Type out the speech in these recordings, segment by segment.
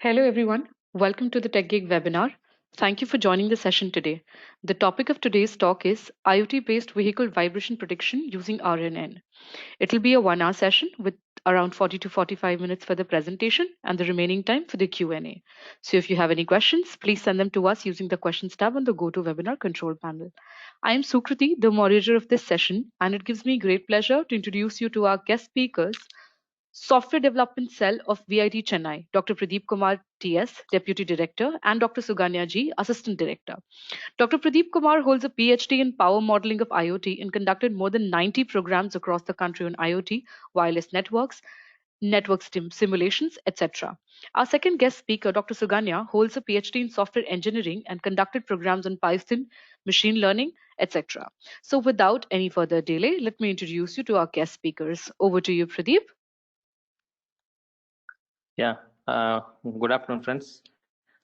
Hello, everyone. Welcome to the TechGig webinar. Thank you for joining the session today. The topic of today's talk is IoT based vehicle vibration prediction using RNN. It will be a 1 hour session with around 40 to 45 minutes for the presentation and the remaining time for the Q&A. So if you have any questions, please send them to us using the questions tab on the GoToWebinar control panel. I am Sukriti, the moderator of this session, and it gives me great pleasure to introduce you to our guest speakers, Software Development Cell of VIT Chennai, Dr. Pradeep Kumar TS, Deputy Director, and Dr. Suganya G, Assistant Director. Dr. Pradeep Kumar holds a PhD in power modeling of IoT and conducted more than 90 programs across the country on IoT, wireless networks, simulations, etc. Our second guest speaker, Dr. Suganya, holds a PhD in software engineering and conducted programs on Python, machine learning, etc. So without any further delay, let me introduce you to our guest speakers. Over to you, Pradeep. Yeah, good afternoon, friends.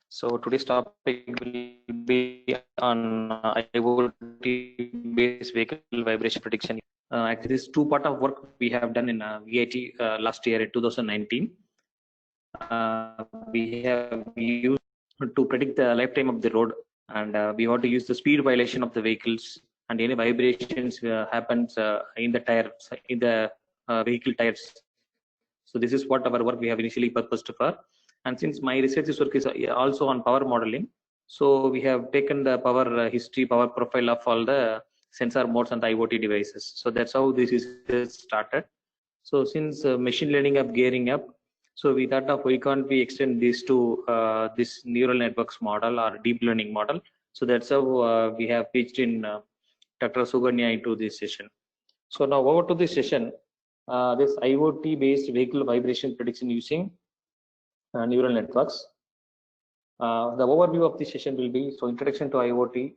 So today's topic will be on IoT-based vehicle vibration prediction. Actually, this is two part of work we have done in VIT last year in 2019. We have used to predict the lifetime of the road, and we want to use the speed violation of the vehicles and any vibrations happens in the tires, in the vehicle tires. So this is what our work we have initially purposed for. And since my research work is also on power modeling, so we have taken the power history, power profile of all the sensor modes and the IoT devices. So that's how this is started. So since machine learning up gearing up, so we thought of why can't we extend this to this neural networks model or deep learning model. So that's how we have pitched in Dr. Suganya into this session. So now over to this session. This IoT based vehicle vibration prediction using neural networks. The overview of this session will be introduction to IoT,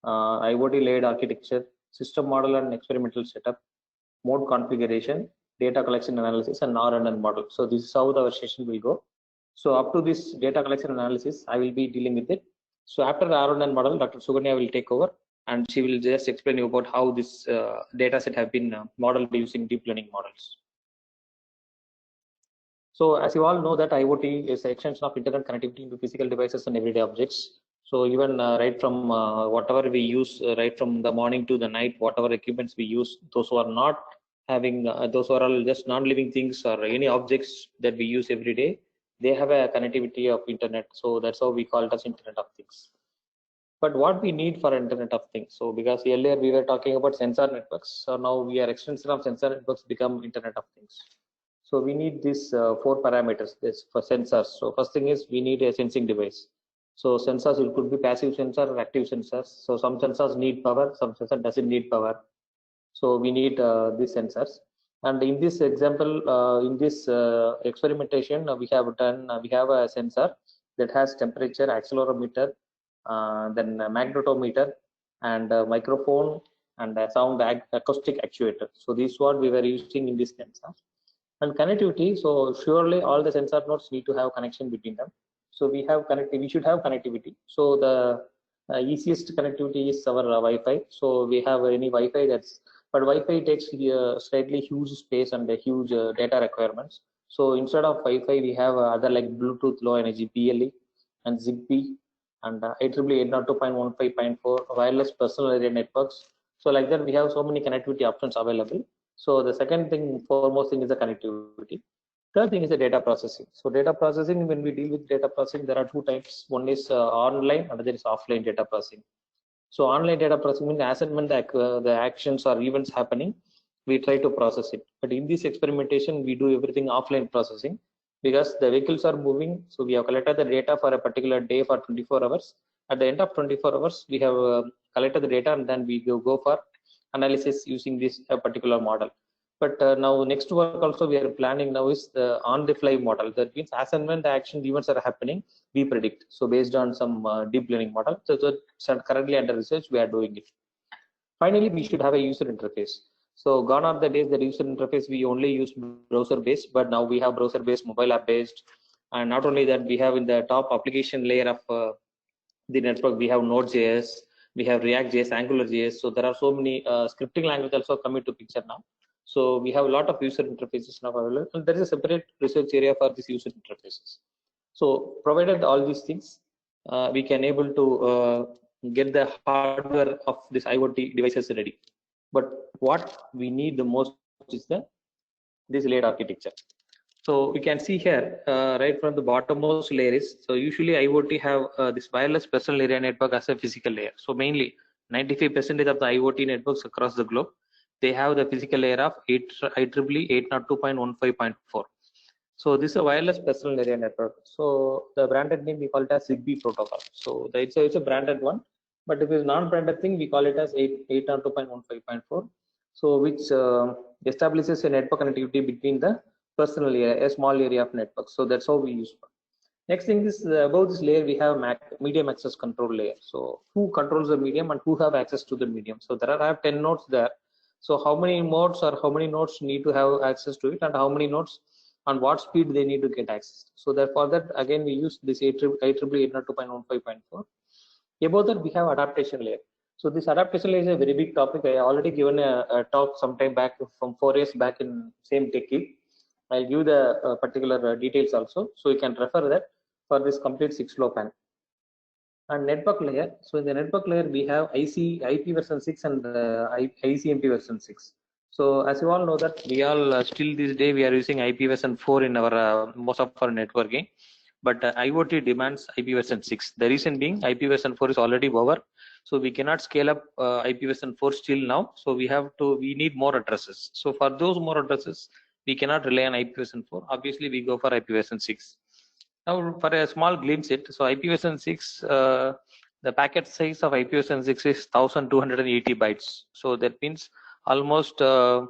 IoT layered architecture, system model and experimental setup, mode configuration, data collection analysis, and RNN model. So this is how our session will go. So up to this data collection analysis, I will be dealing with it. So after the RNN model, Dr. Suganya will take over and she will just explain you about how this data set have been modeled using deep learning models. So as you all know that IoT is an extension of internet connectivity into physical devices and everyday objects. So even right from whatever we use, right from the morning to the night, whatever equipments we use, those who are not having, those who are all just non-living things or any objects that we use every day, they have a connectivity of internet. So that's how we call it as Internet of Things. But what we need for Internet of Things? So because earlier we were talking about sensor networks, so now we are extension of sensor networks become Internet of Things. So we need these 4 parameters this for sensors. So first thing is we need a sensing device. So sensors, it could be passive sensor or active sensors. So some sensors need power, some sensor doesn't need power. So we need these sensors. And in this example, in this experimentation, we have done, we have a sensor that has temperature, accelerometer, then a magnetometer, and a microphone, and a sound acoustic actuator. So this is what we were using in this sensor. And connectivity, so surely all the sensor nodes need to have connection between them. So we have connectivity, we should have connectivity. So the easiest connectivity is our Wi-Fi. So we have any Wi-Fi that's, but Wi-Fi takes slightly huge space and huge data requirements. So instead of Wi-Fi, we have other like Bluetooth Low Energy BLE and Zigbee and IEEE 802.15.4 wireless personal area networks. So like that, we have so many connectivity options available. So the second thing, foremost thing is the connectivity. Third thing is the data processing. So data processing, when we deal with data processing, there are two types. One is online, another is offline data processing. So online data processing means as and when the actions or events happening, we try to process it. But in this experimentation, we do everything offline processing because the vehicles are moving. So we have collected the data for a particular day for 24 hours. At the end of 24 hours, we have collected the data and then we go for analysis using this particular model. But now next work also we are planning now is the on the fly model. That means as and when the action events are happening, we predict. So based on some deep learning model. So currently under research we are doing it. Finally, we should have a user interface. So gone are the days that user interface we only use browser based, but now we have browser based, mobile app based, and not only that, we have in the top application layer of the network we have Node.js, we have React.js, AngularJS. So there are so many scripting language also coming to picture now. So we have a lot of user interfaces now available, and there is a separate research area for these user interfaces. So provided all these things, we can able to get the hardware of this IoT devices ready. But what we need the most is this layered architecture. So we can see here, right from the bottommost layer is, so usually IoT have this wireless personal area network as a physical layer. So mainly 95% of the IoT networks across the globe, they have the physical layer of IEEE 802.15.4. So this is a wireless personal area network. So the branded name we call it as Zigbee protocol. So it's a branded one, but if it's non-branded thing, we call it as 802.15.4. So which establishes a network connectivity between the personal area, a small area of network. So that's how we use it. Next thing is above this layer we have medium access control layer. So who controls the medium and who have access to the medium. So there are I have 10 nodes there. So how many modes or how many nodes need to have access to it, and how many nodes on what speed they need to get access. So therefore that again we use this IEEE 802.15.4. Above that we have adaptation layer. So this adaptation layer is a very big topic. I already given a talk sometime back from 4 years back in same techie. I'll give the particular details also, so you can refer that for this complete 6-LoWPAN. And network layer. So in the network layer we have IP version 6 and ICMP version 6. So as you all know that we all still this day we are using IP version 4 in our most of our networking, but IoT demands IP version 6. The reason being IP version 4 is already over, so we cannot scale up IP version 4 still now. So we need more addresses. So for those more addresses, we cannot rely on IP version 4. Obviously, we go for IP version 6. Now, for a small glimpse, so IP version 6, the packet size of IP version 6 is 1280 bytes. So that means almost 1000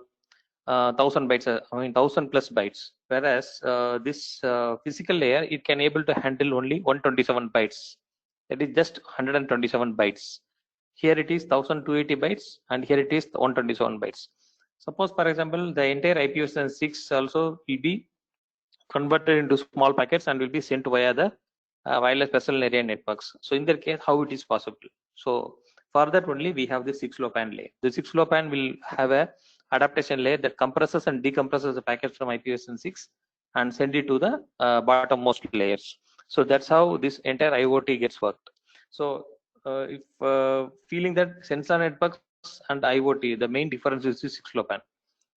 bytes, 1000 plus bytes. Whereas this physical layer, it can able to handle only 127 bytes. That is just 127 bytes. Here it is 1280 bytes, and here it is 127 bytes. Suppose, for example, the entire IP version 6 also will be converted into small packets and will be sent via the wireless personal area networks. So in that case, how it is possible? So for that only we have the 6-LoWPAN layer. The 6-LoWPAN will have a adaptation layer that compresses and decompresses the packets from IPv6 and send it to the bottommost layers. So that's how this entire IoT gets worked. So if feeling that sensor networks and IoT, the main difference is the 6-LoWPAN.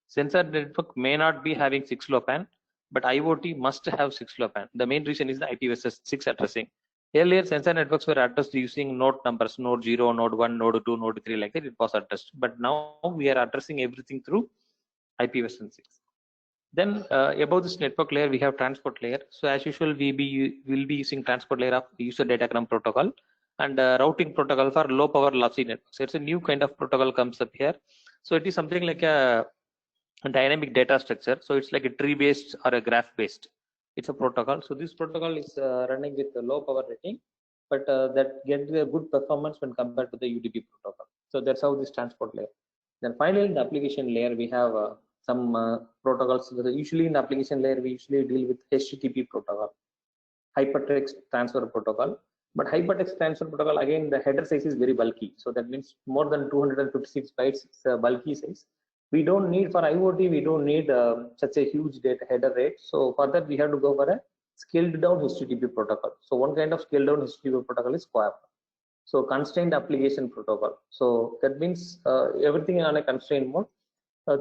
Sensor network may not be having 6-LoWPAN, but IoT must have 6-LoWPAN. The main reason is the IPv6 addressing. Earlier, sensor networks were addressed using node numbers, node 0, node 1, node 2, node 3, like that it was addressed. But now we are addressing everything through IPv6. Then above this network layer, we have transport layer. So as usual, will be using transport layer of user datagram protocol and routing protocol for low power lossy networks. It's a new kind of protocol comes up here. So it is something like a dynamic data structure. So it's like a tree based or a graph based. It's a protocol. So this protocol is running with a low power rating, but that gets a good performance when compared to the UDP protocol. So that's how this transport layer. Then finally in the application layer, we have some protocols. Usually in the application layer, we usually deal with HTTP protocol, hypertext transfer protocol. But hypertext transfer protocol, again, the header size is very bulky. So that means more than 256 bytes is a bulky size. We don't need for IoT, we don't need such a huge data header rate. So for that, we have to go for a scaled down HTTP protocol. So one kind of scaled down HTTP protocol is CoAP. So constrained application protocol. So that means everything on a constrained mode.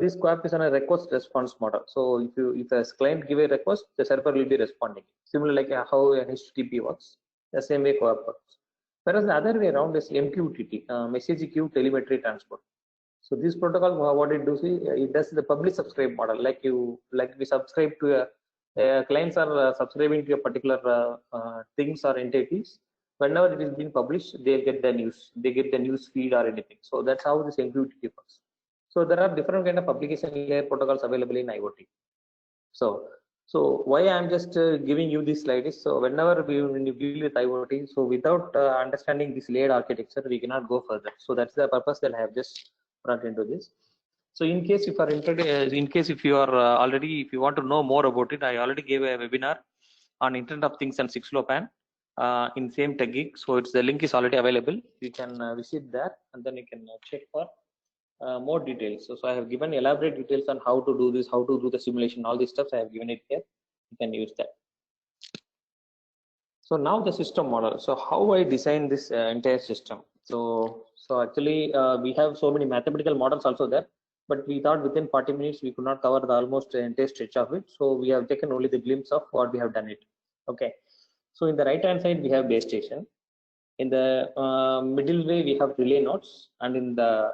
This CoAP is on a request response model. So if a client give a request, the server will be responding. Similar like how HTTP works, the same way CoAP works. Whereas the other way around is MQTT, message queue telemetry transport. So this protocol, what it does, it does the publish subscribe model. Like we subscribe to clients are subscribing to a particular things or entities. Whenever it is being published, they get the news. They get the news feed or anything. So that's how this MQTT works. So there are different kind of application layer protocols available in IoT. So why I'm just giving you this slide is, so whenever when you deal with IoT, so without understanding this layered architecture, we cannot go further. So that's the purpose that I have just brought into this. So in case if you are interested, in case if you are already, if you want to know more about it, I already gave a webinar on Internet of Things and 6-LoWPAN in same TechGeek. So it's the link is already available. You can visit there and then you can check for more details. So I have given elaborate details on how to do this, how to do the simulation, all these stuff I have given it here. You can use that. So now the system model. So how I design this entire system. So actually we have so many mathematical models also there, but we thought within 40 minutes we could not cover the almost entire stretch of it. So we have taken only the glimpse of what we have done it. Okay. So in the right hand side we have base station. In the middle way we have relay nodes, and in the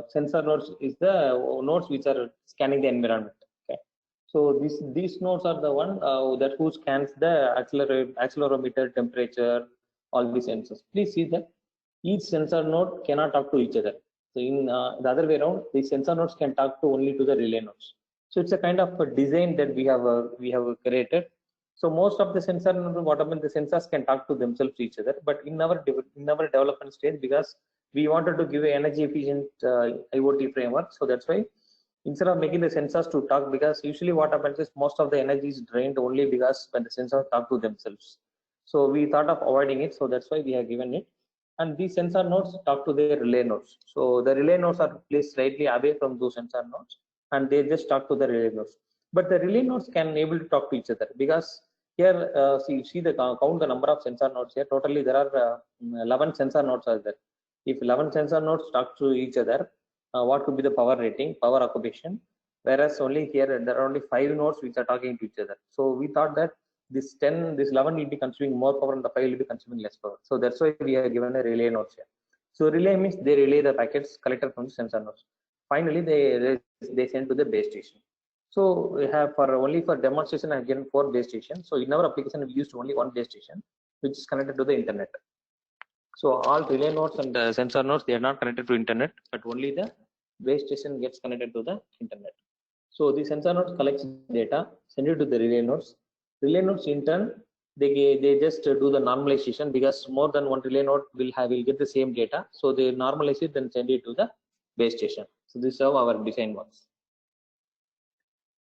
sensor nodes is the nodes which are scanning the environment. Okay. So these nodes are the one that who scans the accelerometer, temperature, all these sensors. Please see that each sensor node cannot talk to each other. So in the other way around, the sensor nodes can talk to only to the relay nodes. So it's a kind of a design that we have created. So most of the sensor nodes, whatever the sensors can talk to themselves to each other. But in our development stage, because we wanted to give an energy efficient IoT framework, so that's why instead of making the sensors to talk, because usually what happens is most of the energy is drained only because when the sensors talk to themselves. So we thought of avoiding it, so that's why we have given it. And these sensor nodes talk to their relay nodes. So the relay nodes are placed slightly away from those sensor nodes, and they just talk to the relay nodes. But the relay nodes can able to talk to each other, because here see the count the number of sensor nodes here. Totally there are 11 sensor nodes are there. If 11 sensor nodes talk to each other, what could be the power rating, power occupation? Whereas only here there are only 5 nodes which are talking to each other. So we thought that this 11 will be consuming more power and the 5 will be consuming less power. So that's why we have given a relay nodes here. So relay means they relay the packets collected from the sensor nodes. Finally, they send to the base station. So we have for demonstration I have given 4 base stations. So in our application we used only one base station which is connected to the internet. So all relay nodes and sensor nodes, they are not connected to internet, but only the base station gets connected to the internet. So the sensor nodes collects data, send it to the relay nodes. Relay nodes in turn, they just do the normalization, because more than one relay node will get the same data. So they normalize it and send it to the base station. So this is how our design works.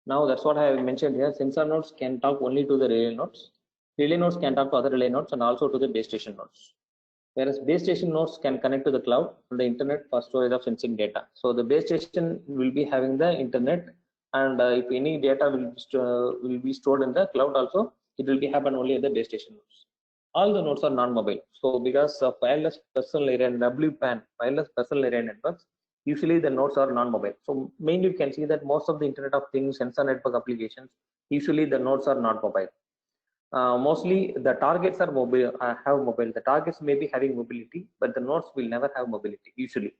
Now that's what I have mentioned here. Sensor nodes can talk only to the relay nodes. Relay nodes can talk to other relay nodes and also to the base station nodes. Whereas base station nodes can connect to the cloud and the internet for storage of sensing data. So the base station will be having the internet, and if any data will be stored in the cloud also, it will be happen only at the base station nodes. All the nodes are non-mobile. So because of wireless personal area and WPAN, wireless personal area networks, usually the nodes are non-mobile. So mainly you can see that most of the Internet of Things, sensor network applications, usually the nodes are not mobile. Mostly the targets are mobile, have mobile. The targets may be having mobility, but the nodes will never have mobility usually.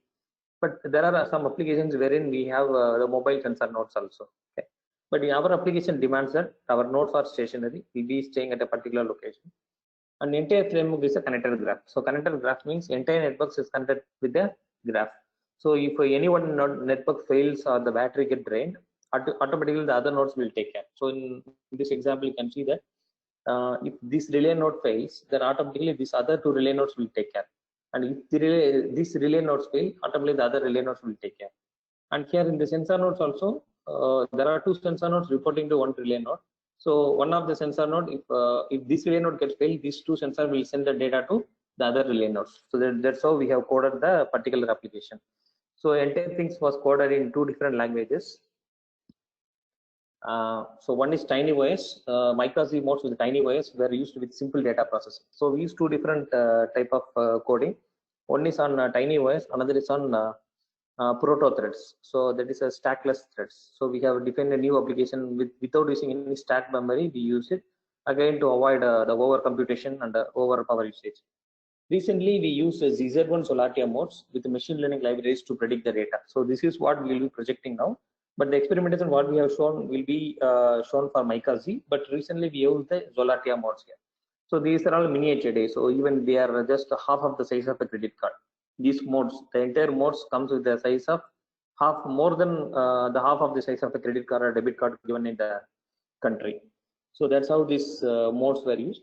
But there are some applications wherein we have the mobile sensor nodes also. Okay. But in our application demands that our nodes are stationary, we'll be staying at a particular location. And entire framework is a connected graph. So connected graph means entire network is connected with the graph. So if any one network fails or the battery get drained, automatically the other nodes will take care. So in this example, you can see that if this relay node fails, then automatically these other 2 relay nodes will take care. And if these relay nodes fail, automatically the other relay nodes will take care. And here in the sensor nodes also, there are 2 sensor nodes reporting to one relay node. So one of the sensor node, if this relay node gets failed, these 2 sensors will send the data to the other relay nodes. So that's how we have coded the particular application. So entire things was coded in 2 different languages. So one is TinyOS. Micro-Z modes with TinyOS were used with simple data processing. So we use 2 different type of coding. One is on TinyOS, another is on proto threads. So that is a stackless threads. So we have defined a new application without using any stack memory. We use it again to avoid the over computation and over power usage. Recently, we use ZZ1 Solaria modes with machine learning libraries to predict the data. So this is what we will be projecting now. But the experimentation what we have shown will be shown for Mica-Z. But recently we use the Solaria modes here. So these are all miniature days. So even they are just half of the size of a credit card. These modes, the entire modes comes with the size of more than the half of the size of a credit card or debit card given in the country. So that's how these modes were used.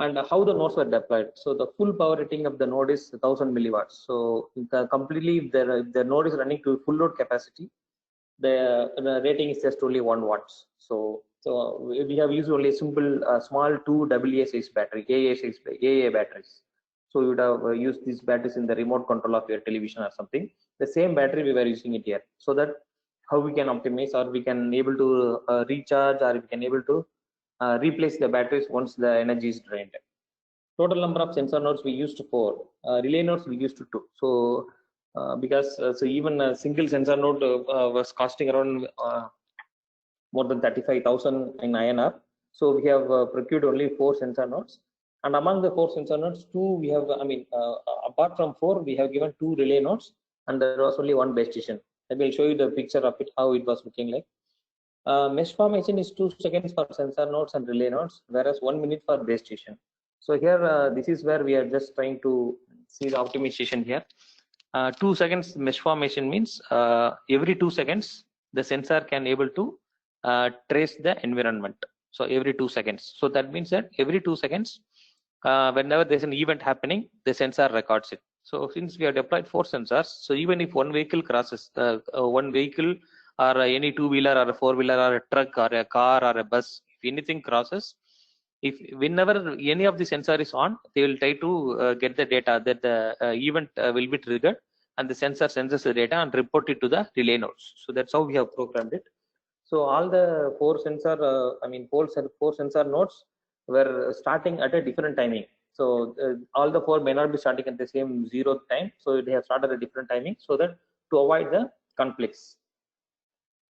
And how the nodes were deployed. So the full power rating of the node is 1000 milliwatts. So completely, if the node is running to full load capacity, the rating is just only 1 watts. So we have used only a simple small 2 AA size battery, AA batteries. So you would have used these batteries in the remote control of your television or something. The same battery we were using it here, so that how we can optimize, or we can able to recharge, or we can able to replace the batteries once the energy is drained. Total number of sensor nodes we used 4. Relay nodes we used 2. So because so even a single sensor node was costing around more than 35,000 in INR. So we have procured only 4 sensor nodes, and among the 4 sensor nodes, 2 we have, apart from 4, we have given 2 relay nodes, and there was only 1 base station. I will show you the picture of it, how it was looking like. Mesh formation is 2 seconds for sensor nodes and relay nodes, whereas 1 minute for base station. So here, this is where we are just trying to see the optimization here. 2 seconds mesh formation means every 2 seconds the sensor can able to trace the environment. So every 2 seconds. So that means that every 2 seconds, whenever there's an event happening, the sensor records it. So since we have deployed 4 sensors, so even if one vehicle crosses, one vehicle or any two-wheeler or a four-wheeler or a truck or a car or a bus, if anything crosses, if whenever any of the sensor is on, they will try to get the data that the event will be triggered, and the sensor sends the data and report it to the relay nodes. So that's how we have programmed it. So all the 4 sensor, four sensor nodes were starting at a different timing. So all the 4 may not be starting at the same 0 time. So they have started at a different timing so that to avoid the conflicts.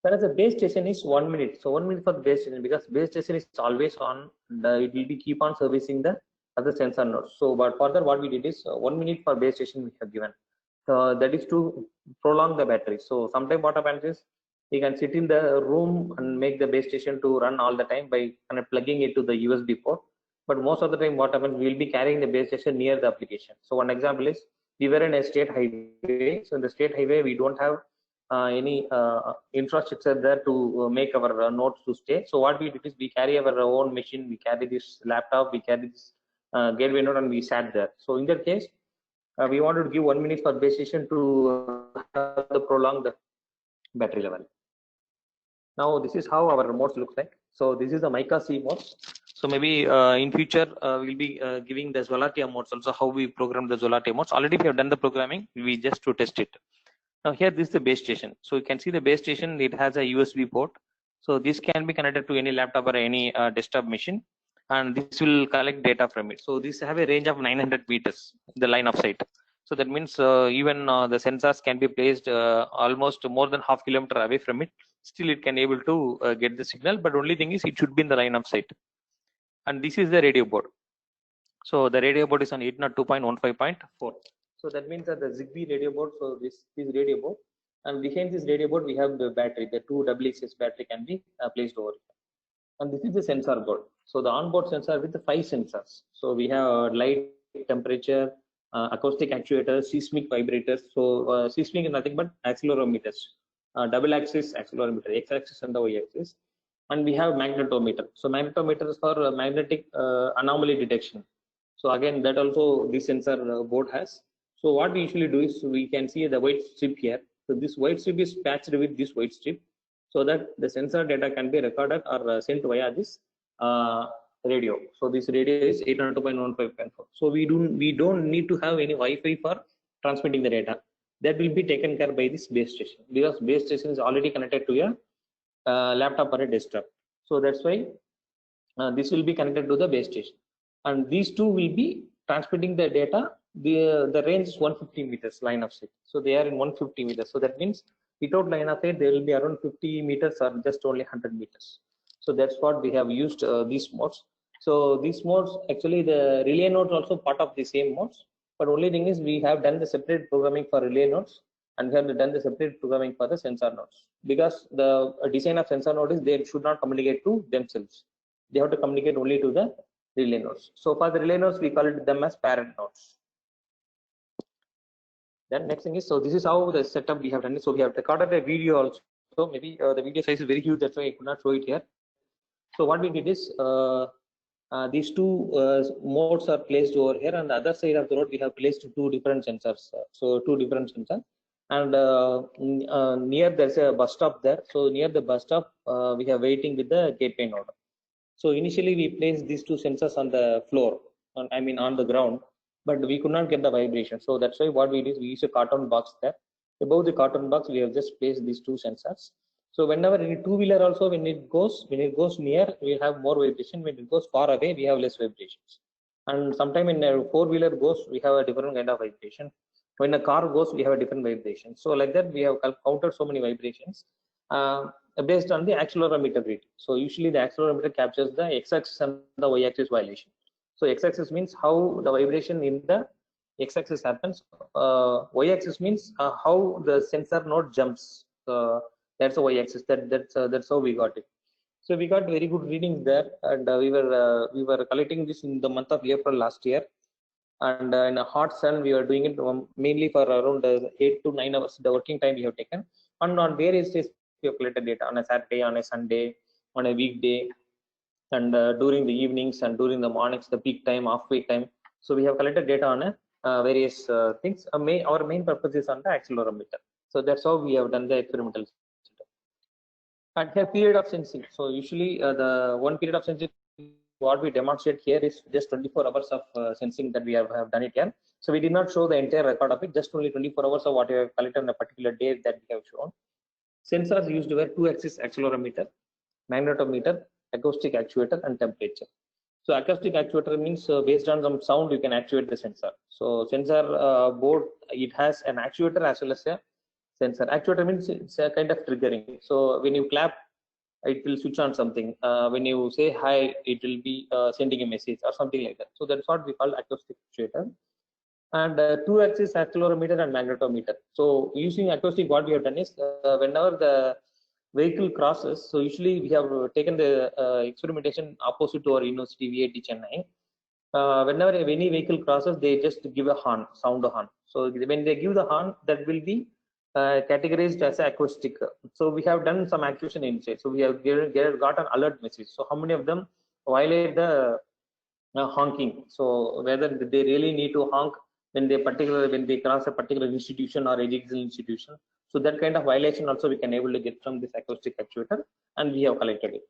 Whereas the base station is 1 minute. So 1 minute for the base station, because base station is always on, and it will be keep on servicing the other sensor nodes. So but further what we did is 1 minute for base station we have given. So that is to prolong the battery. So sometimes what happens is we can sit in the room and make the base station to run all the time by kind of plugging it to the USB port. But most of the time what happens, we will be carrying the base station near the application. So one example is we were in a state highway. So in the state highway we don't have any infrastructure there to make our nodes to stay. So what we did is we carry our own machine, we carry this laptop, we carry this gateway node, and we sat there. So in that case, we wanted to give 1 minute for base station to have the prolonged battery level. Now this is how our modes looks like. So this is the Mica C mode. So maybe in future we'll be giving the Zolatia modes also, how we program the Zolatia modes. Already we have done the programming, we just to test it. Now here this is the base station. So you can see the base station, it has a USB port. So this can be connected to any laptop or any desktop machine, and this will collect data from it. So this have a range of 900 meters, the line of sight. So that means even the sensors can be placed almost more than half kilometer away from it. Still it can able to get the signal, but only thing is it should be in the line of sight. And this is the radio board. So the radio board is on 802.15.4. So that means that the Zigbee radio board, so this is radio board, and behind this radio board we have the battery, the 2 WXS battery can be placed over here. And this is the sensor board. So the onboard sensor with the 5 sensors. So we have light, temperature, acoustic actuators, seismic vibrators. So seismic is nothing but accelerometers, double axis accelerometer, x axis and the y axis. And we have magnetometer. So magnetometer is for magnetic anomaly detection. So again, that also this sensor board has. So what we usually do is we can see the white strip here. So this white strip is patched with this white strip, so that the sensor data can be recorded or sent via this radio. So this radio is 802.15.4. So we don't need to have any Wi-Fi for transmitting the data. That will be taken care by this base station, because base station is already connected to a laptop or a desktop. So that's why this will be connected to the base station, and these two will be transmitting the data. The range is 150 meters line of sight. So they are in 150 meters. So that means without line of sight, they will be around 50 meters or just only 100 meters. So that's what we have used these modes. So these modes, actually the relay nodes also part of the same modes, but only thing is we have done the separate programming for relay nodes, and we have done the separate programming for the sensor nodes, because the design of sensor node is they should not communicate to themselves. They have to communicate only to the relay nodes. So for the relay nodes, we call it them as parent nodes. Then next thing is, so this is how the setup we have done it. So we have recorded a video also. So maybe the video size is very huge, that's why I could not show it here. So what we did is these 2 modes are placed over here, and the other side of the road we have placed 2 different sensors. So 2 different sensors, and near there's a bus stop there. So near the bus stop we are waiting with the gateway node. So initially we placed these 2 sensors on the floor, on the ground, but we could not get the vibration. So that's why what we did is we used a carton box there. Above the carton box, we have just placed these 2 sensors. So whenever any two-wheeler also, when it goes near, we have more vibration. When it goes far away, we have less vibrations. And sometime in a four-wheeler goes, we have a different kind of vibration. When a car goes, we have a different vibration. So like that, we have counted so many vibrations based on the accelerometer reading. So usually the accelerometer captures the x-axis and the y-axis violation. So x-axis means how the vibration in the x-axis happens. Y-axis means how the sensor node jumps. That's the y-axis. That's how we got it. So we got very good readings there, and we were collecting this in the month of April last year, and in a hot sun we were doing it mainly for around 8 to 9 hours. The working time we have taken, and on various days we have collected data on a Saturday, on a Sunday, on a weekday, and during the evenings and during the mornings, the peak time, off peak time. So we have collected data on various things. Our main purpose is on the accelerometer. So that's how we have done the experimental. And here period of sensing. So usually the one period of sensing what we demonstrate here is just 24 hours of sensing that we have done it here. So we did not show the entire record of it, just only 24 hours of what we have collected on a particular day that we have shown. Sensors used were 2-axis accelerometer, magnetometer, acoustic actuator, and temperature. So acoustic actuator means based on some sound you can actuate the sensor. So sensor board, it has an actuator as well as a sensor. Actuator means it's a kind of triggering. So when you clap, it will switch on something. When you say hi, it will be sending a message or something like that. So that's what we call acoustic actuator. And 2-axis accelerometer and magnetometer. So using acoustic, what we have done is whenever the vehicle crosses, so usually we have taken the experimentation opposite to our university VIT Chennai. Whenever any vehicle crosses, they just give a horn, sound a horn. So when they give the horn, that will be categorized as acoustic. So we have done some actuation inside. So we have got an alert message. So how many of them violate the honking? So whether they really need to honk when they cross a particular institution or educational institution. So that kind of violation also we can able to get from this acoustic actuator, and we have collected it.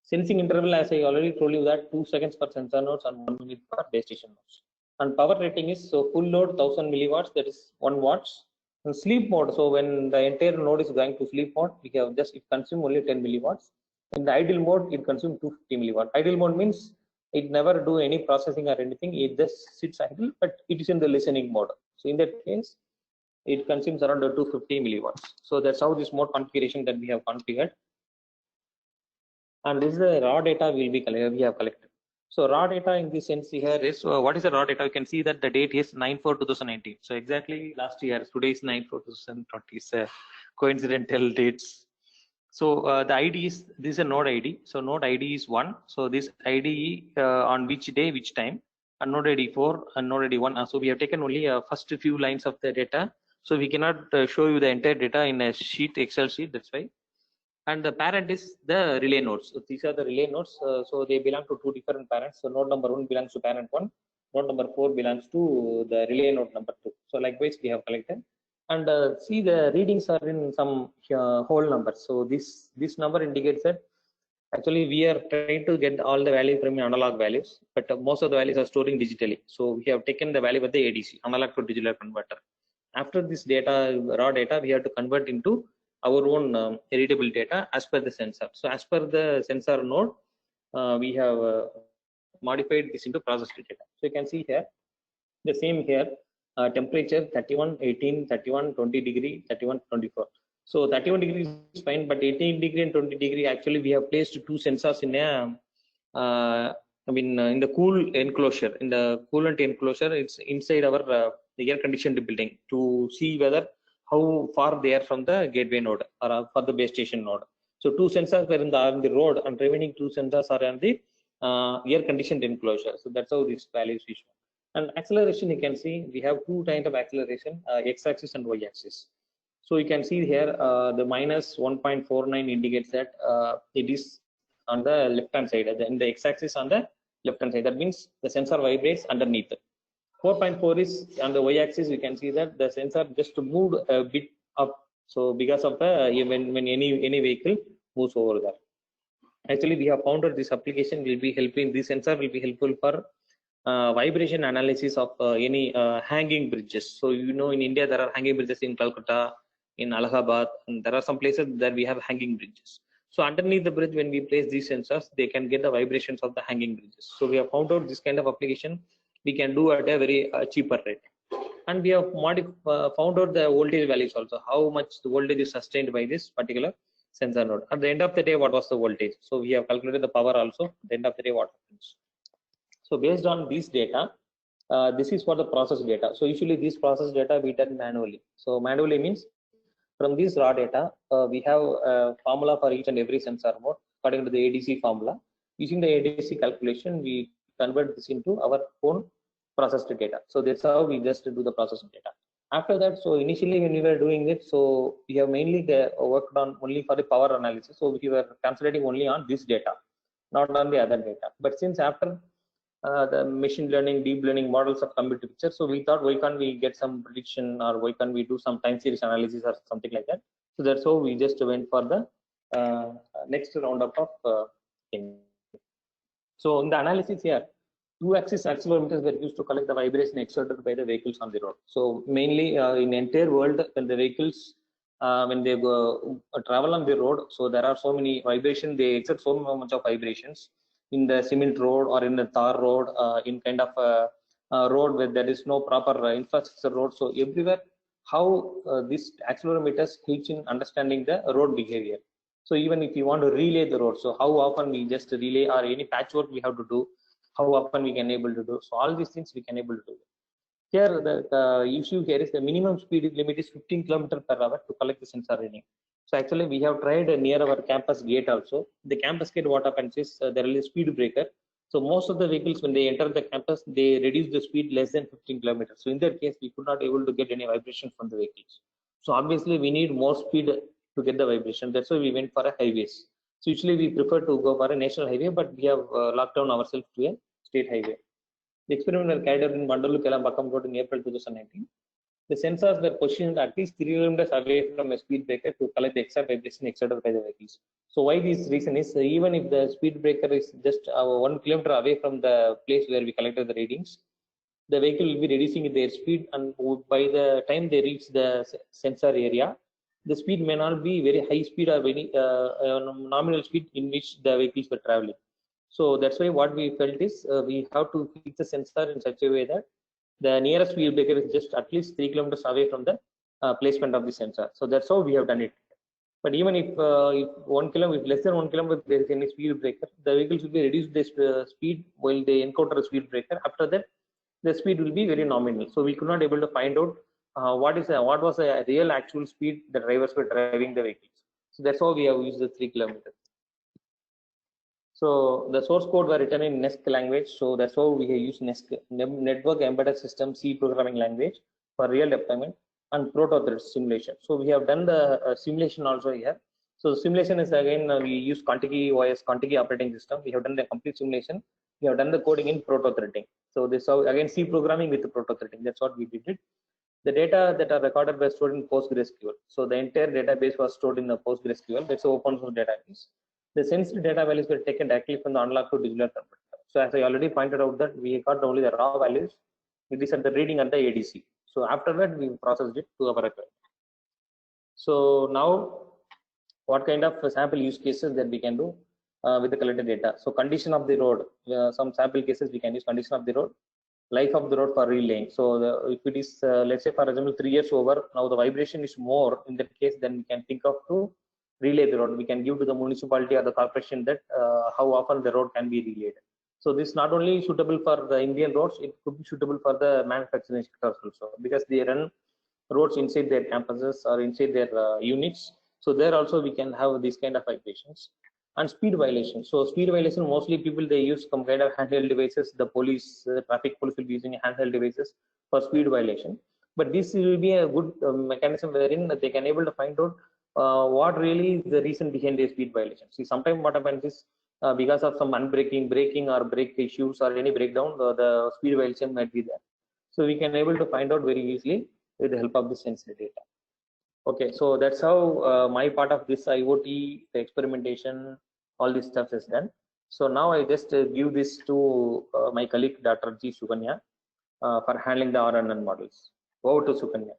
Sensing interval, as I already told you, that 2 seconds per sensor nodes and 1 minute per base station nodes. And power rating is, so full load 1000 milliwatts, that is 1 watts. In sleep mode, so when the entire node is going to sleep mode, we have just, it consume only 10 milliwatts. In the idle mode, it consumes 250 milliwatt. Idle mode means it never do any processing or anything, it just sits idle, but it is in the listening mode. So in that case, it consumes around 250 milliwatts. So that's how this mode configuration that we have configured. And this is the raw data we have collected. So raw data in this sense here is, what is the raw data? You can see that the date is 9/4/2019. So exactly last year, today is 9/4/2020. It's coincidental dates. So the ID is, this is a node ID. So node ID is 1. So this ID on which day, which time, and node ID 4 and node ID 1. So we have taken only first few lines of the data. So we cannot show you the entire data in a sheet, Excel sheet, that's why. And the parent is the relay nodes. So these are the relay nodes. So they belong to two different parents. So node number 1 belongs to parent 1. Node number 4 belongs to the relay node number 2. So likewise, we have collected. And see, the readings are in some whole numbers. So this number indicates that actually we are trying to get all the values from analog values, but most of the values are storing digitally. So we have taken the value of the ADC, analog to digital converter. After this data, raw data, we have to convert into our own readable data as per the sensor. So as per the sensor node, we have modified this into processed data. So you can see here, the same here, temperature 31, 18, 31, 20 degree, 31, 24. So 31 degrees is fine, but 18 degree and 20 degree, actually we have placed two sensors in a, in the cool enclosure, in the coolant enclosure. It's inside our air conditioned building to see whether how far they are from the gateway node or for the base station node. So two sensors were on the road, and remaining two sensors are on the air conditioned enclosure. So that's how these values is shown. And acceleration, you can see we have two kinds of acceleration, x-axis and y-axis. So you can see here the minus 1.49 indicates that it is on the left hand side, and the x-axis on the left hand side. That means the sensor vibrates underneath. 4.4 is on the y-axis. You can see that the sensor just moved a bit up. So because of the when any vehicle moves over there. Actually, we have found that this application will be helping. This sensor will be helpful for vibration analysis of any hanging bridges. So in India there are hanging bridges in Calcutta, in Allahabad, and there are some places that we have hanging bridges. So underneath the bridge, when we place these sensors, they can get the vibrations of the hanging bridges. So we have found out this kind of application we can do at a very cheaper rate. And we have found out the voltage values also, how much the voltage is sustained by this particular sensor node. At the end of the day, what was the voltage? So we have calculated the power also. At the end of the day, what happens? So based on this data, this is for the process data. So usually this process data we done manually. So manually means from this raw data, we have a formula for each and every sensor mode according to the ADC formula. Using the ADC calculation, we convert this into our own processed data. So that's how we just do the processed data. After that, so initially when we were doing it, so we have mainly worked on only for the power analysis. So we were concentrating only on this data, not on the other data. But since after the machine learning, deep learning models have come into picture. So we thought, why can't we get some prediction, or why can't we do some time series analysis or something like that? So that's how we just went for the next roundup of thing. So in the analysis here, two-axis accelerometers were used to collect the vibration exerted by the vehicles on the road. So mainly in entire world, when the vehicles when they go travel on the road, so there are so many vibrations, they exert so much of vibrations in the cement road or in the tar road, in kind of a road where there is no proper infrastructure road. So everywhere, how this accelerometers helps in understanding the road behavior. So even if you want to relay the road, so how often we just relay, or any patchwork we have to do, how often we can able to do. So all these things we can able to do. Here the issue here is the minimum speed limit is 15 km/h to collect the sensor reading. So actually we have tried near our campus gate also. The campus gate, what happens is there is a speed breaker. So most of the vehicles, when they enter the campus, they reduce the speed less than 15 kilometers. So in that case, we could not able to get any vibration from the vehicles. So obviously we need more speed to get the vibration. That's why we went for a highways. So usually we prefer to go for a national highway, but we have locked down ourselves to a state highway. The experiment was carried out in Bandalu Kelambakam Road in April 2019. The sensors were positioned at least 3 kilometers away from a speed breaker to collect the extra vibration exerted by the vehicles. So why this reason is, even if the speed breaker is just 1 kilometer away from the place where we collected the readings, the vehicle will be reducing their speed, and by the time they reach the sensor area, the speed may not be very high speed or very nominal speed in which the vehicles were traveling. So that's why what we felt is we have to fix the sensor in such a way that the nearest speed breaker is just at least 3 kilometers away from the placement of the sensor. So that's how we have done it. But even if 1 kilometer, if less than 1 kilometer there is any speed breaker, the vehicles will be reduced the speed while they encounter a speed breaker. After that, the speed will be very nominal. So we could not able to find out what was the real actual speed the drivers were driving the vehicles. So that's how we have used the 3 kilometers. So the source code were written in NESC language. So that's how we use NESC, Network Embedded System C programming language, for real deployment, and proto simulation. So we have done the simulation also here. So the simulation is again we use Contiki OS, Contiki operating system. We have done the complete simulation. We have done the coding in proto threading. So this again C programming with the proto threading. That's what we did it. The data that are recorded were stored in PostgreSQL. So the entire database was stored in the PostgreSQL. That's an open source database. The sensitive data values were taken directly from the unlocked to digital converter. So as I already pointed out that we got only the raw values. It is at the reading at the ADC. So after that we processed it to our record. So now what kind of sample use cases that we can do with the collected data? So condition of the road, some sample cases we can use condition of the road, life of the road for relaying. So if it is let's say for example 3 years over, now the vibration is more, in that case then we can think of to relay the road. We can give to the municipality or the corporation that how often the road can be relayed. So this is not only suitable for the Indian roads, it could be suitable for the manufacturing sectors also, because they run roads inside their campuses or inside their units. So there also we can have these kind of vibrations. And speed violation. So speed violation, mostly people they use some kind of handheld devices. The police, traffic police will be using handheld devices for speed violation. But this will be a good mechanism wherein they can able to find out what really is the reason behind the speed violation. See, sometimes what happens is because of some unbraking, braking or brake issues or any breakdown, the speed violation might be there. So we can able to find out very easily with the help of the sensor data. Okay, so that's how my part of this IoT experimentation, all this stuff is done. So now I just give this to my colleague, Dr. G. Sukanya, for handling the RNN models. Over to Sukanya.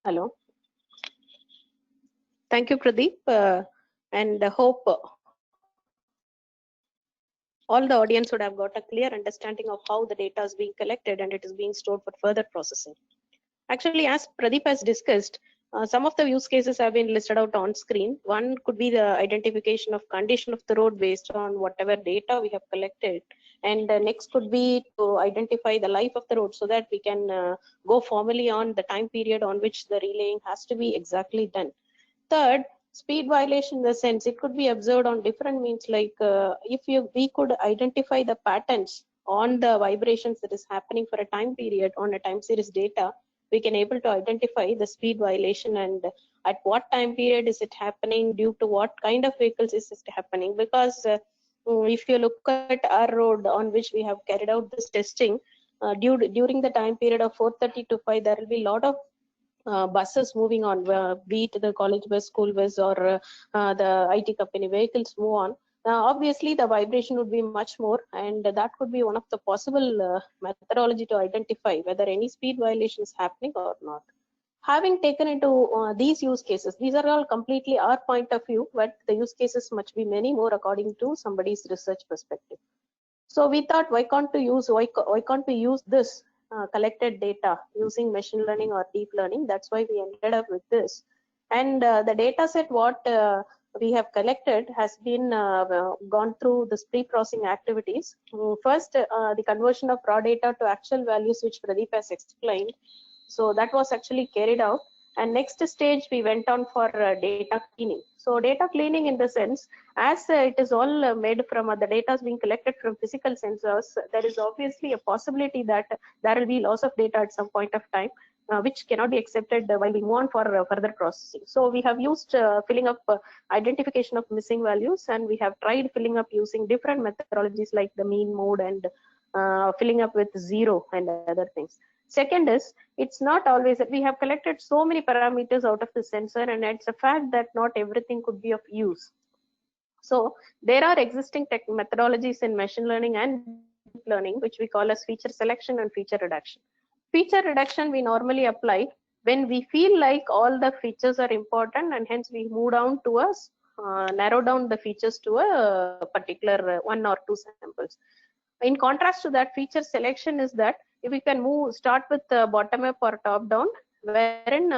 Hello. Thank you, Pradeep, and hope all the audience would have got a clear understanding of how the data is being collected and it is being stored for further processing. Actually, as Pradeep has discussed, some of the use cases have been listed out on screen. One could be the identification of condition of the road based on whatever data we have collected. And next could be to identify the life of the road so that we can go formally on the time period on which the relaying has to be exactly done. Third, speed violation in the sense it could be observed on different means, like if we could identify the patterns on the vibrations that is happening for a time period on a time series data, we can able to identify the speed violation and at what time period is it happening, due to what kind of vehicles is it happening. Because if you look at our road on which we have carried out this testing, during the time period of 4:30 to 5, there will be a lot of buses moving on, be it the college bus, school bus, or the IT company vehicles move on. Obviously, the vibration would be much more, and that could be one of the possible methodology to identify whether any speed violation is happening or not. Having taken into these use cases, these are all completely our point of view, but the use cases must be many more according to somebody's research perspective. So we thought, why can't we use this collected data using machine learning or deep learning? That's why we ended up with this. And the data set what we have collected has been gone through this pre-processing activities. First, the conversion of raw data to actual values, which Pradeep has explained. So that was actually carried out. And next stage, we went on for data cleaning. So data cleaning in the sense, as it is all made from the data is being collected from physical sensors, there is obviously a possibility that there will be loss of data at some point of time, which cannot be accepted while we move on for further processing. So we have used filling up identification of missing values, and we have tried filling up using different methodologies like the mean mode and filling up with zero and other things. Second is, it's not always that we have collected so many parameters out of the sensor, and it's a fact that not everything could be of use. So there are existing methodologies in machine learning and deep learning, which we call as feature selection and feature reduction. Feature reduction we normally apply when we feel like all the features are important, and hence we move down to a narrow down the features to a particular one or two samples. In contrast to that, feature selection is that if we can start with bottom up or top down, wherein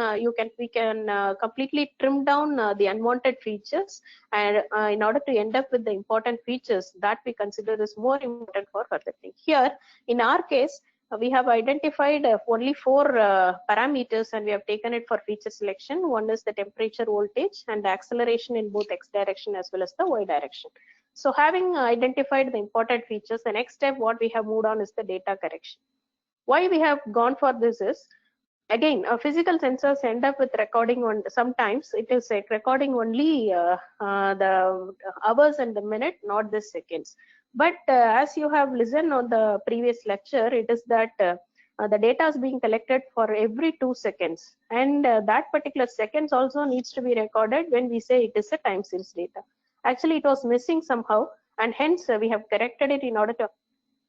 we can completely trim down the unwanted features, and in order to end up with the important features that we consider is more important for further thing. Here, in our case, we have identified only 4 parameters, and we have taken it for feature selection. One is the temperature, voltage, and the acceleration in both x direction as well as the y direction. So having identified the important features, the next step what we have moved on is the data correction. Why we have gone for this is, again, physical sensors end up with recording on, sometimes it is like recording only the hours and the minute, not the seconds. But as you have listened on the previous lecture, it is that the data is being collected for every 2 seconds, and that particular seconds also needs to be recorded when we say it is a time series data. Actually, it was missing somehow, and hence we have corrected it in order to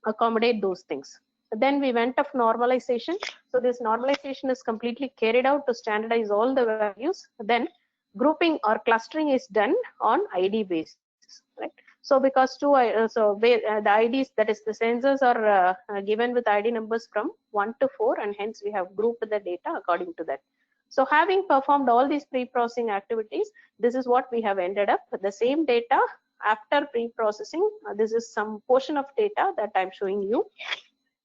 accommodate those things. Then we went of normalization. So this normalization is completely carried out to standardize all the values. Then grouping or clustering is done on ID basis, right? So because the IDs, that is the sensors, are given with ID numbers from 1 to 4, and hence we have grouped the data according to that. So having performed all these pre-processing activities, this is what we have ended up with the same data after pre-processing. This is some portion of data that I'm showing you.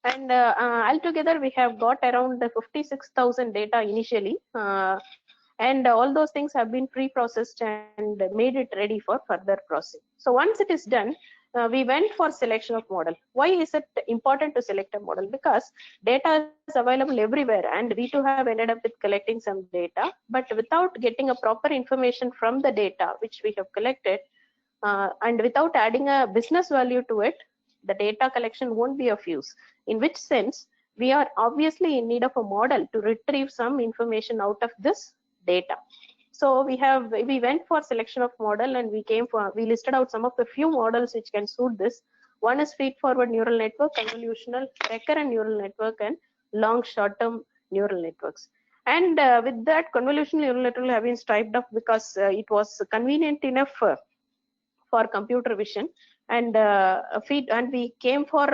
And altogether, we have got around the 56,000 data initially. And all those things have been pre-processed and made it ready for further processing. So once it is done, we went for selection of model. Why is it important to select a model? Because data is available everywhere, and we too have ended up with collecting some data, but without getting a proper information from the data which we have collected, and without adding a business value to it, the data collection won't be of use. In which sense, we are obviously in need of a model to retrieve some information out of this data. So we went for selection of model, and we listed out some of the few models which can suit this. One is feed-forward neural network, convolutional, recurrent neural network, and long short-term neural networks. And with that, convolutional neural network have been striped off because it was convenient enough for computer vision, and we came for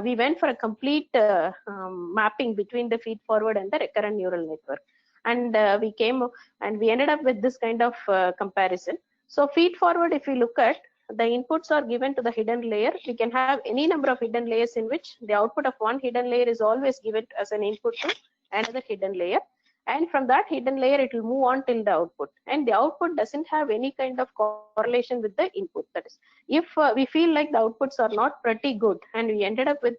we went for a complete mapping between the feed forward and the recurrent neural network, and we ended up with this kind of comparison. So feed forward, if we look at, the inputs are given to the hidden layer. We can have any number of hidden layers in which the output of one hidden layer is always given as an input to another hidden layer, and from that hidden layer it will move on till the output, and the output doesn't have any kind of correlation with the input. That is, if we feel like the outputs are not pretty good and we ended up with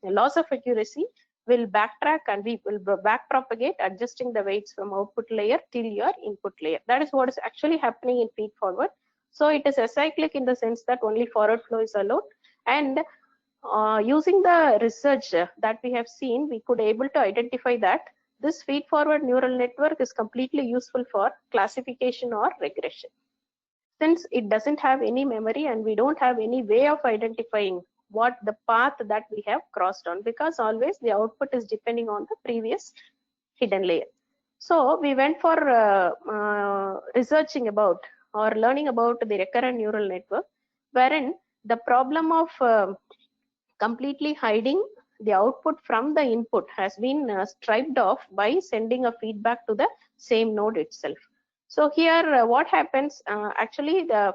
loss of accuracy, we'll backtrack and we will back propagate, adjusting the weights from output layer till your input layer. That is what is actually happening in feed forward. So it is acyclic in the sense that only forward flow is allowed, and using the research that we have seen, we could able to identify that this feed forward neural network is completely useful for classification or regression, since it doesn't have any memory and we don't have any way of identifying what the path that we have crossed on, because always the output is depending on the previous hidden layer. So we went for researching about or learning about the recurrent neural network, wherein the problem of completely hiding the output from the input has been striped off by sending a feedback to the same node itself. So here what happens, actually the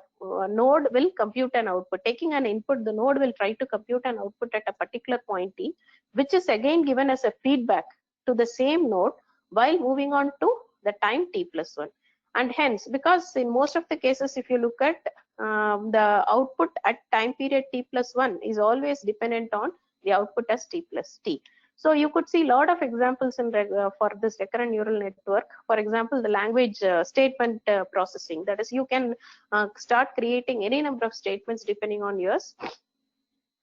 node will compute an output. Taking an input, the node will try to compute an output at a particular point t, which is again given as a feedback to the same node while moving on to the time t+1. And hence, because in most of the cases, if you look at the output at time period t+1 is always dependent on the output as t+t. So you could see a lot of examples in for this recurrent neural network. For example, the language statement processing. That is, you can start creating any number of statements depending on yours.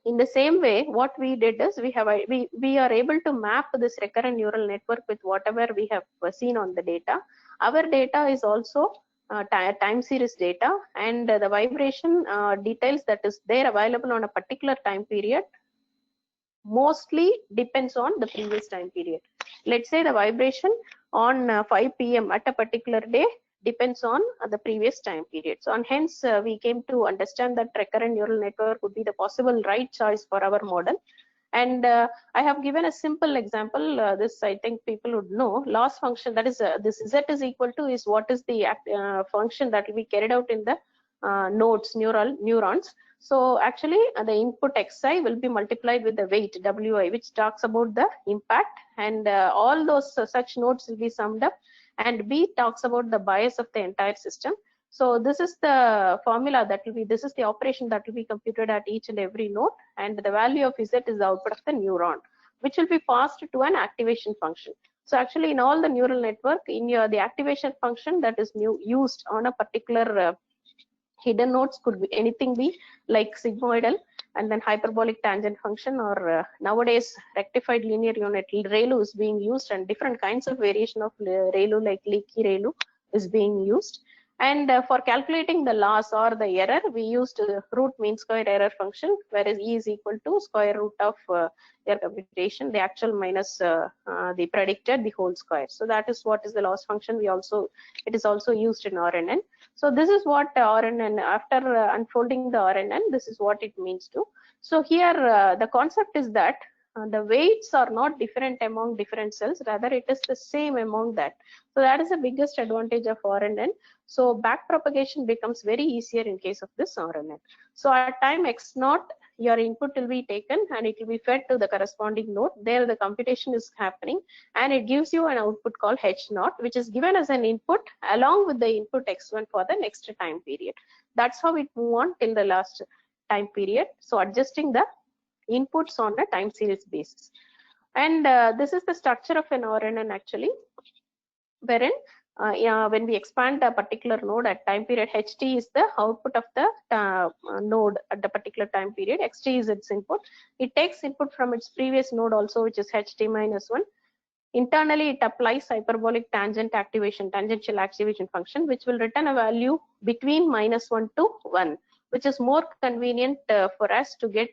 In the same way, what we did is we are able to map this recurrent neural network with whatever we have seen on the data. Our data is also time series data, and the vibration details that is there available on a particular time period mostly depends on the previous time period. Let's say the vibration on 5 p.m. at a particular day depends on the previous time period. So, and hence we came to understand that recurrent neural network would be the possible right choice for our model. And I have given a simple example. This I think people would know. Loss function, that is this z is equal to is what is the function that will be carried out in the nodes, neurons. So actually the input xi will be multiplied with the weight wi, which talks about the impact, and all those such nodes will be summed up, and b talks about the bias of the entire system. So this is the formula that will be, this is the operation that will be computed at each and every node, and the value of z is the output of the neuron, which will be passed to an activation function. So actually in all the neural network, in the activation function that is used on a particular hidden nodes could be anything, be like sigmoidal and then hyperbolic tangent function, or nowadays rectified linear unit ReLU is being used, and different kinds of variation of ReLU like leaky ReLU is being used. And for calculating the loss or the error, we used root mean square error function, whereas e is equal to square root of their computation, the actual minus the predicted, the whole square. So that is what is the loss function. It is also used in RNN. So this is what RNN, after unfolding the RNN, this is what it means to. So here the concept is that the weights are not different among different cells, rather it is the same among that. So that is the biggest advantage of RNN. So back propagation becomes very easier in case of this RNN. So at time x0, your input will be taken and it will be fed to the corresponding node. There the computation is happening, and it gives you an output called h0, which is given as an input along with the input x1 for the next time period. That's how it move on till the last time period. So adjusting the inputs on a time series basis. And this is the structure of an RNN actually, wherein when we expand a particular node at time period, ht is the output of the node at the particular time period, xt is its input. It takes input from its previous node also, which is ht minus 1. Internally, it applies hyperbolic tangential activation function, which will return a value between -1 to 1, which is more convenient for us to get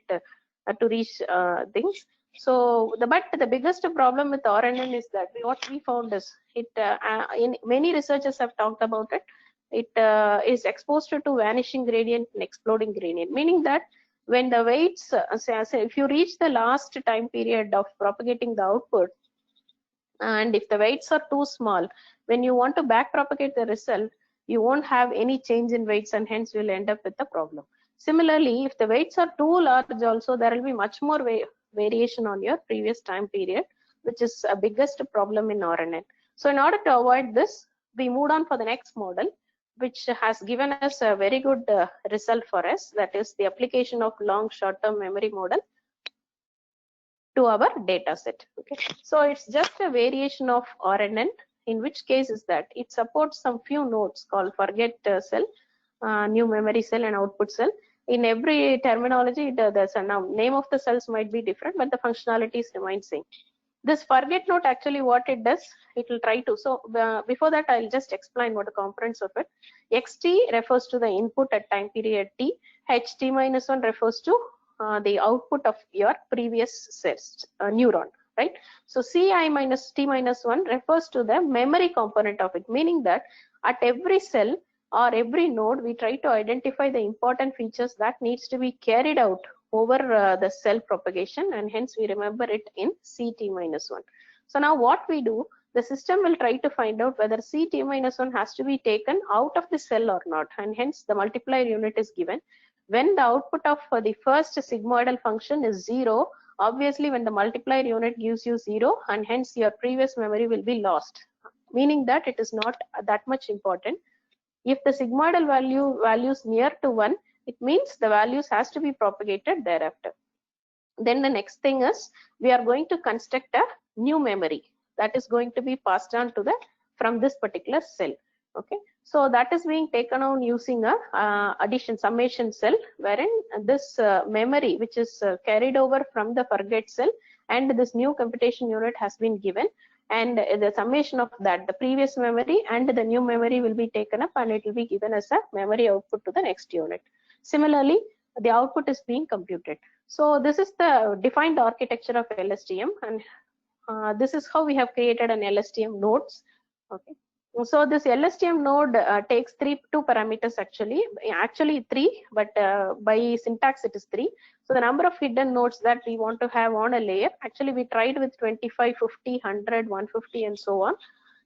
to reach things. So the biggest problem with RNN is that what we found is it in many researchers have talked about it. It is exposed to vanishing gradient and exploding gradient, meaning that when the weights, say if you reach the last time period of propagating the output, and if the weights are too small, when you want to back propagate the result, you won't have any change in weights, and hence you will end up with a problem. Similarly, if the weights are too large also, there will be much more variation on your previous time period, which is a biggest problem in RNN. So in order to avoid this, we moved on for the next model, which has given us a very good result for us, that is the application of long short-term memory model to our data set. Okay, so it's just a variation of RNN, in which case is that it supports some few nodes called forget cell, new memory cell, and output cell. In every terminology, there's a name of the cells might be different, but the functionalities remain same. This forget node, actually what it does, it will try to, so before that I'll just explain what the components of it. Xt refers to the input at time period t, ht minus 1 refers to the output of your previous cells, neuron, right? So ci minus t minus 1 refers to the memory component of it, meaning that at every cell or every node we try to identify the important features that needs to be carried out over the cell propagation, and hence we remember it in ct minus 1. So now what we do, the system will try to find out whether ct minus 1 has to be taken out of the cell or not, and hence the multiplier unit is given. When the output of the first sigmoidal function is 0, obviously when the multiplier unit gives you 0, and hence your previous memory will be lost, meaning that it is not that much important. If the sigmoidal values near to 1, it means the values has to be propagated thereafter. Then the next thing is we are going to construct a new memory that is going to be passed on to the from this particular cell. Okay, so that is being taken on using a addition summation cell, wherein this memory which is carried over from the forget cell and this new computation unit has been given, and the summation of that, the previous memory and the new memory will be taken up, and it will be given as a memory output to the next unit. Similarly, the output is being computed. So this is the defined architecture of LSTM, and this is how we have created an LSTM nodes. Okay, so this LSTM node takes two parameters actually three, but by syntax it is 3. So the number of hidden nodes that we want to have on a layer, actually we tried with 25, 50, 100, 150 and so on.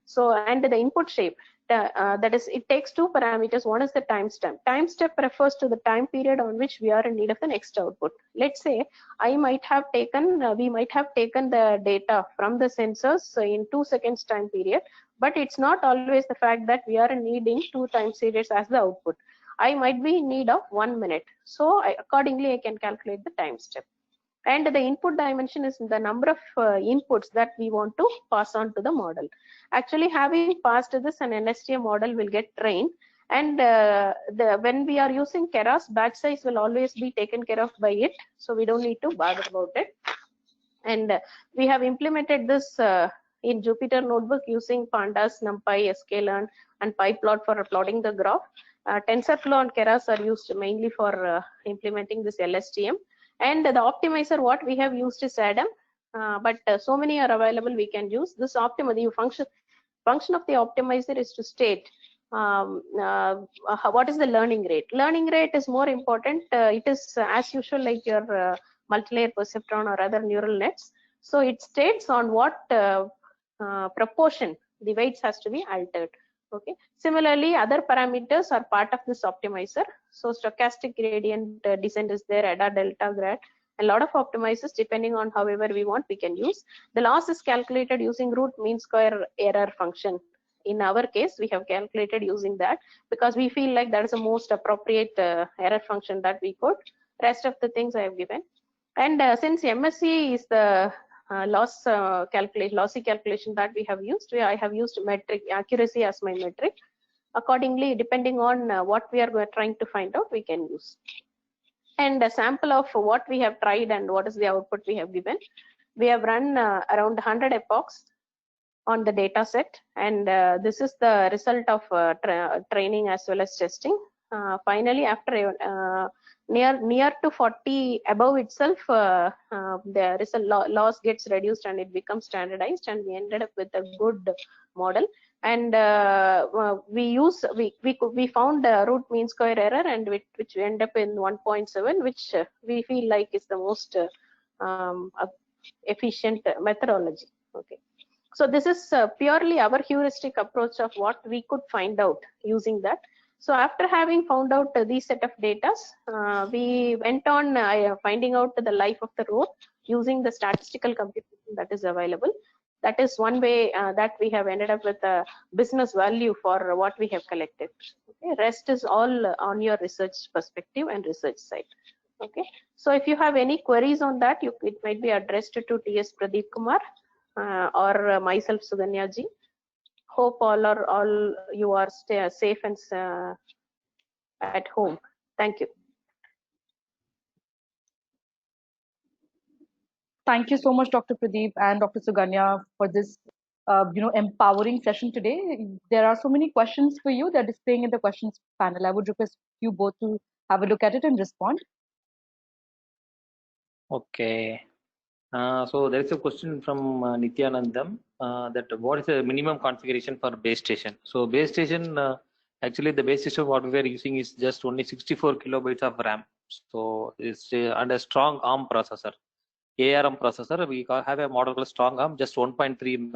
So, and the input shape, that is, it takes 2 parameters. One is the timestamp. Timestamp refers to the time period on which we are in need of the next output. Let's say I might have taken, we might have taken the data from the sensors in 2 seconds time period, but it's not always the fact that we are in need in 2 time periods as the output. I might be in need of 1 minute. So accordingly, I can calculate the timestamp. And the input dimension is the number of inputs that we want to pass on to the model. Actually, having passed this, an LSTM model will get trained, and when we are using Keras, batch size will always be taken care of by it, so we don't need to bother about it. And we have implemented this in Jupyter Notebook using Pandas, NumPy, sklearn, and PyPlot for plotting the graph. TensorFlow and Keras are used mainly for implementing this LSTM. And the optimizer, what we have used is Adam, but so many are available. We can use this optimizer. Function of the optimizer is to state what is the learning rate. Learning rate is more important. It is as usual like your multilayer perceptron or other neural nets. So it states on what proportion the weights has to be altered. Okay. Similarly, other parameters are part of this optimizer. So stochastic gradient descent is there, ADA, delta, grad, a lot of optimizers depending on however we want we can use. The loss is calculated using root mean square error function. In our case, we have calculated using that because we feel like that is the most appropriate error function that we could. Rest of the things I have given. And since MSE is the lossy calculation that we have used, I have used metric accuracy as my metric. Accordingly, depending on what we are trying to find out, we can use. And a sample of what we have tried and what is the output we have given. We have run around 100 epochs on the data set, and this is the result of training as well as testing. finally after near to 40 above itself, there is a loss gets reduced and it becomes standardized, and we ended up with a good model. And we found root mean square error, and which we end up in 1.7, which we feel like is the most efficient methodology. Okay, so this is purely our heuristic approach of what we could find out using that. So after having found out these set of data, we went on finding out the life of the road using the statistical computation that is available. That is one way that we have ended up with a business value for what we have collected. Okay, rest is all on your research perspective and research side. Okay, so if you have any queries on that, it might be addressed to T.S. Pradeep Kumar or myself, Suganya ji. Hope all you are safe and at home. Thank you. Thank you so much, Dr. Pradeep and Dr. Suganya, for this empowering session today. There are so many questions for you. They're displaying in the questions panel. I would request you both to have a look at it and respond. Okay. So there is a question from Nityanandam that what is the minimum configuration for base station? So base station, actually the base station what we are using is just only 64 kilobytes of RAM. So it's and a strong ARM processor. ARM processor, we have a model called strong ARM, just 133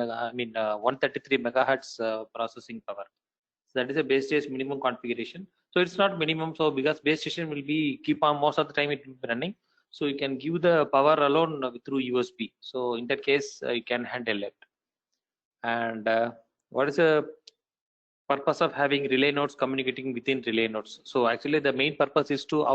megahertz processing power. So that is a base station minimum configuration. So it's not minimum, so because base station will be keep on most of the time it will be running. So you can give the power alone through USB. So in that case, you can handle it. And what is the purpose of having relay nodes communicating within relay nodes? So actually the main purpose is to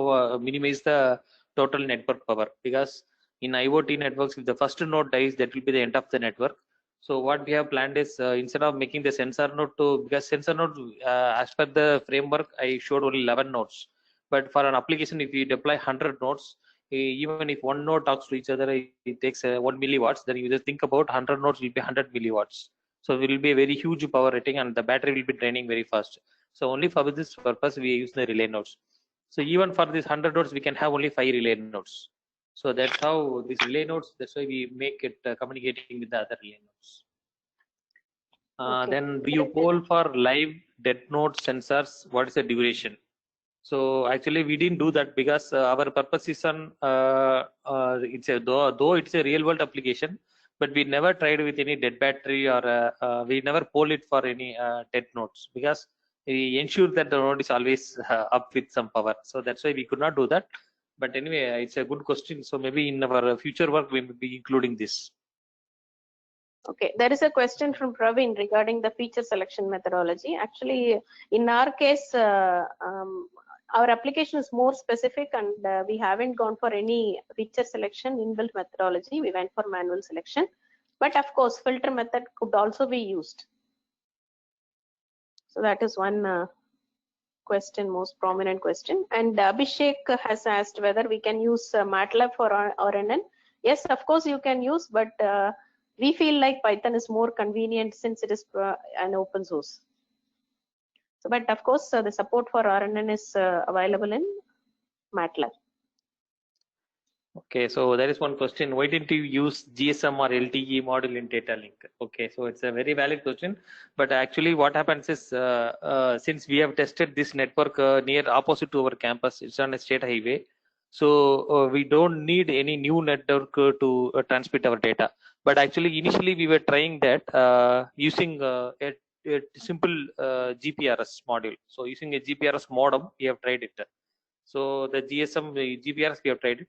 minimize the total network power, because in IoT networks, if the first node dies, that will be the end of the network. So what we have planned is instead of making the sensor node because sensor node as per the framework I showed only 11 nodes, but for an application if you deploy 100 nodes, even if one node talks to each other, it takes 1 milliwatts. Then you just think about 100 nodes will be 100 milliwatts. So it will be a very huge power rating and the battery will be draining very fast. So only for this purpose we use the relay nodes. So even for these 100 nodes we can have only 5 relay nodes. So that's how these relay nodes, that's why we make it communicating with the other relay nodes. Okay. Then do you poll for live dead node sensors? What is the duration? So actually we didn't do that because our purpose is on it's a though it's a real world application, but we never tried with any dead battery or we never poll it for any dead nodes, because we ensure that the node is always up with some power. So that's why we could not do that. But anyway, it's a good question. So maybe in our future work we will be including this. Okay, there is a question from Praveen regarding the feature selection methodology. Actually, in our case, our application is more specific, and we haven't gone for any feature selection inbuilt methodology. We went for manual selection, but of course, filter method could also be used. So that is one question, most prominent question. And Abhishek has asked whether we can use MATLAB for RNN. Yes, of course you can use, but we feel like Python is more convenient since it is an open source. So, but of course, the support for RNN is available in MATLAB. Okay, so there is one question. Why didn't you use GSM or LTE module in data link? Okay, so it's a very valid question. But actually what happens is, since we have tested this network near opposite to our campus, it's on a state highway. So we don't need any new network to transmit our data. But actually initially we were trying that using a simple GPRS module. So using a GPRS modem, we have tried it. So the GSM, GPRS, we have tried it.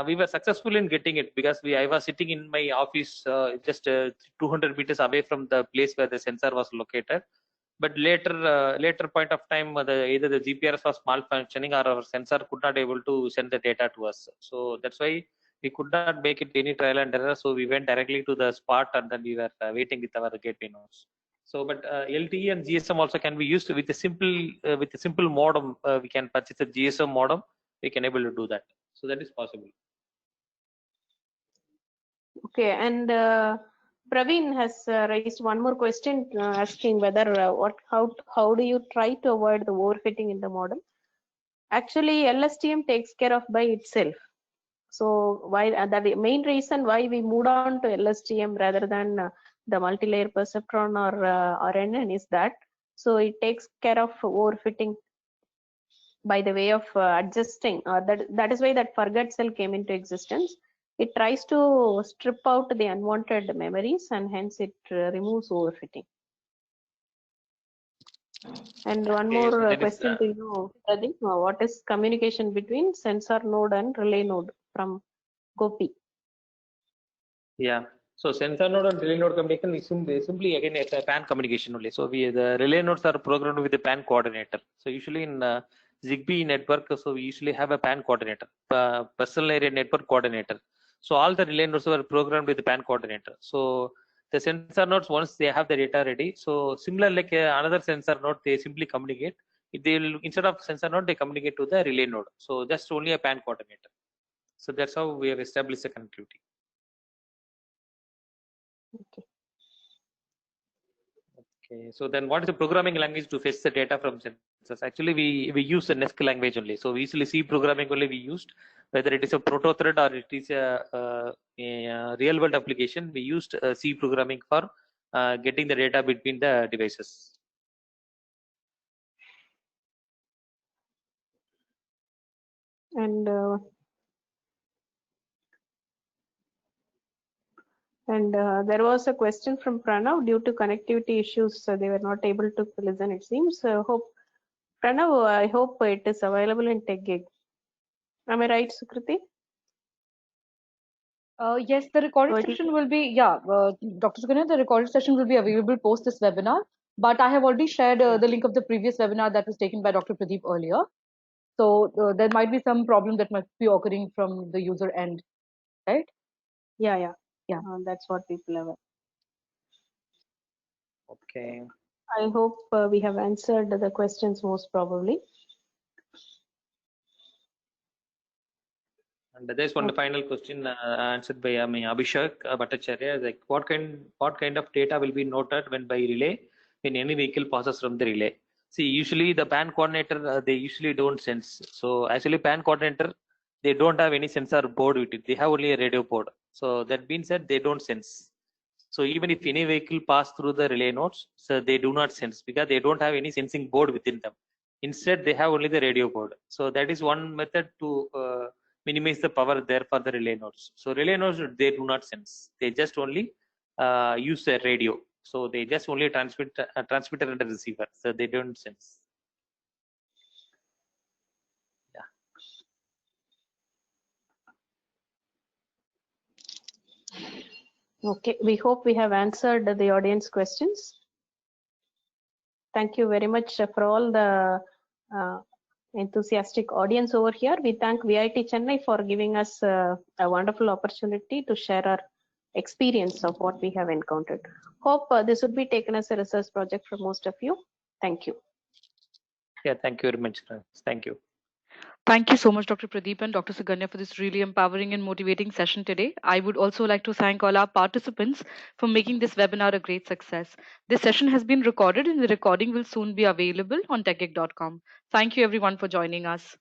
We were successful in getting it because I was sitting in my office just 200 meters away from the place where the sensor was located. But later point of time, either the GPRS was malfunctioning or our sensor could not able to send the data to us. So that's why we could not make it any trial and error. So we went directly to the spot and then we were waiting with our gateway nodes. So, but LTE and GSM also can be used with a simple modem. We can purchase a GSM modem. We can able to do that. So that is possible. Okay, and Praveen has raised one more question asking whether how do you try to avoid the overfitting in the model? Actually, LSTM takes care of by itself. So why the main reason why we moved on to LSTM rather than the multi-layer perceptron or RNN is that so it takes care of overfitting by the way of adjusting, or that is why that forget cell came into existence. It tries to strip out the unwanted memories and hence it removes overfitting. And one Okay, more so then question to you, Pradeep. What is communication between sensor node and relay node from Gopi? yeah. So sensor node and relay node communication is simply again it's a PAN communication only. So the relay nodes are programmed with the PAN coordinator. So usually in ZigBee network, so we usually have a PAN coordinator, personal area network coordinator. So all the relay nodes were programmed with the PAN coordinator. So the sensor nodes, once they have the data ready, so similar like another sensor node, they simply communicate. They will, instead of sensor node, they communicate to the relay node. So just only a PAN coordinator. So that's how we have established the connectivity. Okay. Okay, so then what is the programming language to fetch the data from sensors? Actually, we use the NESC language only. So we usually C programming only we used, whether it is a proto thread or it is a real world application. We used C programming for getting the data between the devices. And there was a question from Pranav due to connectivity issues. So they were not able to listen, it seems. Hope Pranav, I hope it is available in TechGig. Am I right, Sukriti? Yes, the recorded So it session will be, Dr. Sukanya, the recorded session will be available post this webinar. But I have already shared the link of the previous webinar that was taken by Dr. Pradeep earlier. So there might be some problem that might be occurring from the user end, right? yeah. Yeah. That's what people have. Okay. I hope we have answered the questions most probably. And there's one final question answered by Abhishek Bhattacharya. Like what kind of data will be noted when by relay when any vehicle passes from the relay? See, usually the PAN coordinator they usually don't sense. So actually PAN coordinator they don't have any sensor board with it. They have only a radio board. So that being said, they don't sense. So even if any vehicle pass through the relay nodes, so they do not sense because they don't have any sensing board within them. Instead, they have only the radio board. So that is one method to minimize the power there for the relay nodes. So relay nodes, they do not sense. They just only use a radio. So they just only transmit a transmitter and a receiver. So they don't sense. Okay, we hope we have answered the audience questions. Thank you very much for all the enthusiastic audience over here. We thank VIT Chennai for giving us a wonderful opportunity to share our experience of what we have encountered. Hope this would be taken as a research project for most of you. Thank you. Yeah, thank you very much. Thank you. Thank you so much, Dr. Pradeep and Dr. Suganya, for this really empowering and motivating session today. I would also like to thank all our participants for making this webinar a great success. This session has been recorded and the recording will soon be available on techgig.com. Thank you everyone for joining us.